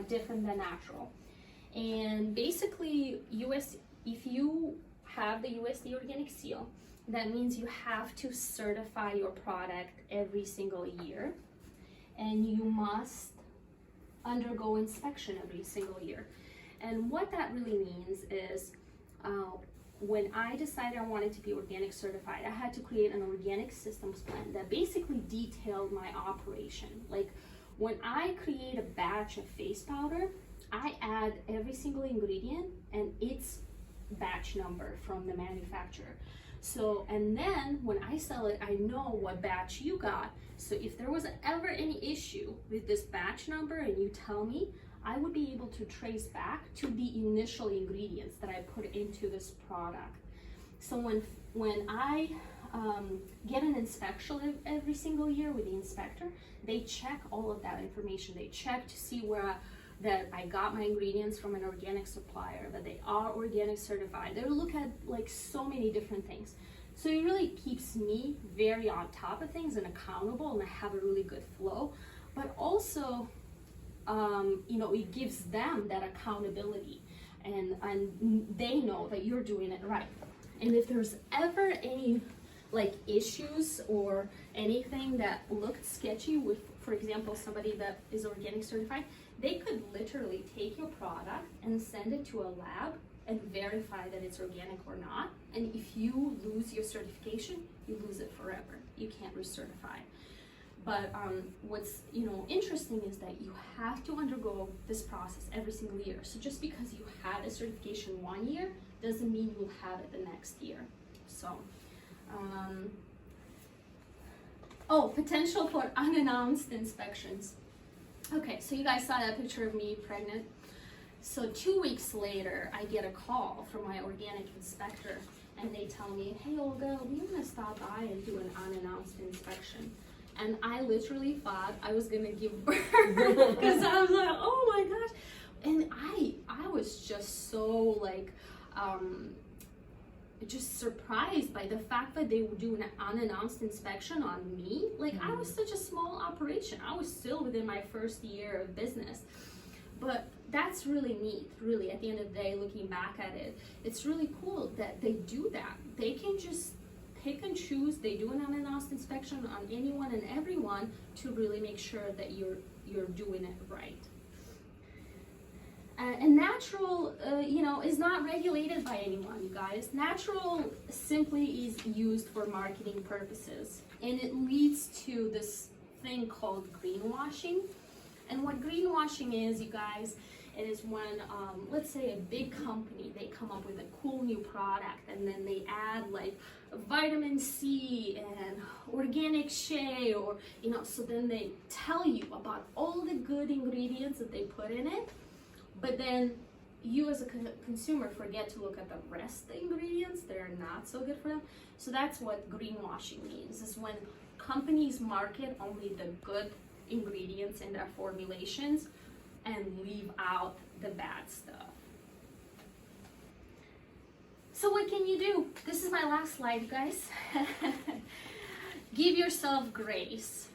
different than natural. And basically, if you have the USDA Organic Seal, that means you have to certify your product every single year, and you must undergo inspection every single year. And what that really means is, when I decided I wanted to be organic certified, I had to create an organic systems plan that basically detailed my operation. Like, when I create a batch of face powder, I add every single ingredient and its batch number from the manufacturer. So, and then when I sell it, I know what batch you got. So if there was ever any issue with this batch number and you tell me, I would be able to trace back to the initial ingredients that I put into this product. So when I get an inspection every single year with the inspector, they check all of that information. They check to see that I got my ingredients from an organic supplier, that they are organic certified. They look at like so many different things. So it really keeps me very on top of things and accountable, and I have a really good flow. But also, it gives them that accountability, and they know that you're doing it right. And if there's ever any like issues or anything that looked sketchy with, for example, somebody that is organic certified, they could literally take your product and send it to a lab and verify that it's organic or not. And if you lose your certification, you lose it forever. You can't recertify. But what's interesting is that you have to undergo this process every single year. So just because you had a certification one year doesn't mean you'll have it the next year. So, potential for unannounced inspections. Okay, so you guys saw that picture of me pregnant. So 2 weeks later, I get a call from my organic inspector, and they tell me, hey Olga, we want to stop by and do an unannounced inspection. And I literally thought I was gonna give birth because I was like, oh my gosh. And I was just so like, just surprised by the fact that they would do an unannounced inspection on me. Like, I was such a small operation. I was still within my first year of business. But that's really neat, really, at the end of the day, looking back at it. It's really cool that they do that. They can just pick and choose. They do an unannounced inspection on anyone and everyone to really make sure that you're doing it right. And natural, is not regulated by anyone, you guys. Natural simply is used for marketing purposes, and it leads to this thing called greenwashing. And what greenwashing is, you guys, it is when, let's say a big company, they come up with a cool new product, and then they add like vitamin C and organic shea, or, so then they tell you about all the good ingredients that they put in it. But then you as a consumer forget to look at the rest of the ingredients that are not so good for them. So that's what greenwashing means, is when companies market only the good ingredients in their formulations and leave out the bad stuff. So what can you do? This is my last slide, guys. Give yourself grace.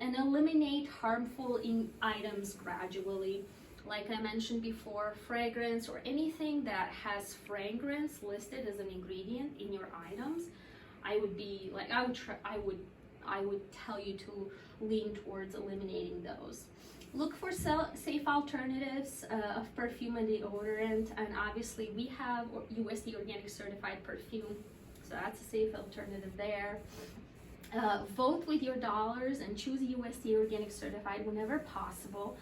And eliminate harmful items gradually. Like I mentioned before, fragrance or anything that has fragrance listed as an ingredient in your items, I would tell you to lean towards eliminating those. Look for safe alternatives of perfume and deodorant, and obviously we have USDA Organic Certified perfume, so that's a safe alternative there. Vote with your dollars and choose USDA Organic Certified whenever possible.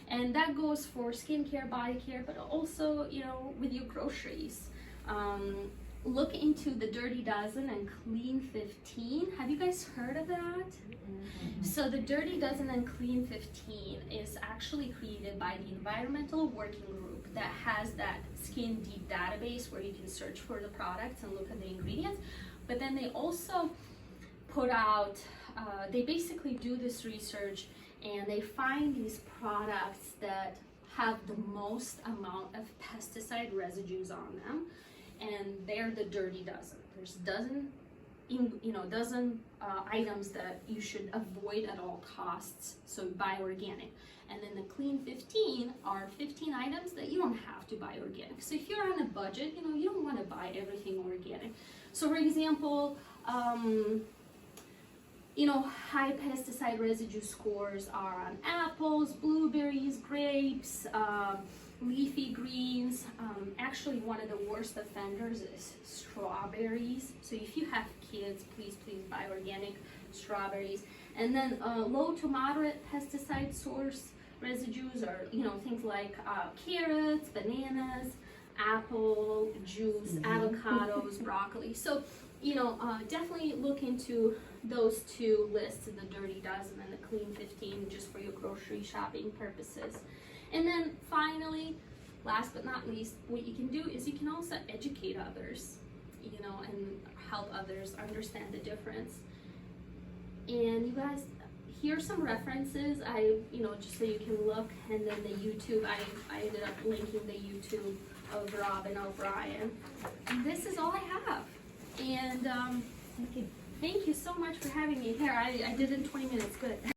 And that goes for skincare, body care, but also, with your groceries. Look into the Dirty Dozen and Clean 15. Have you guys heard of that? Mm-hmm. So the Dirty Dozen and Clean 15 is actually created by the Environmental Working Group that has that Skin Deep database where you can search for the products and look at the ingredients. But then they also put out, they basically do this research and they find these products that have the most amount of pesticide residues on them, and they're the Dirty Dozen. There's dozen items that you should avoid at all costs, so buy organic. And then the clean 15 are 15 items that you don't have to buy organic. So if you're on a budget, you don't want to buy everything organic. So for example, high pesticide residue scores are on apples, blueberries, grapes, leafy greens. Actually, one of the worst offenders is strawberries. So if you have kids, please buy organic strawberries. And then low to moderate pesticide source residues are, things like carrots, bananas, apple juice, avocados, broccoli. So, definitely look into those two lists, the Dirty Dozen and the Clean 15, just for your grocery shopping purposes. And then finally, last but not least, what you can do is you can also educate others, and help others understand the difference. And you guys, here's some references, just so you can look, and then the YouTube, I ended up linking the YouTube of Robin O'Brien. And this is all I have. And thank you so much for having me here. I did it in 20 minutes, good.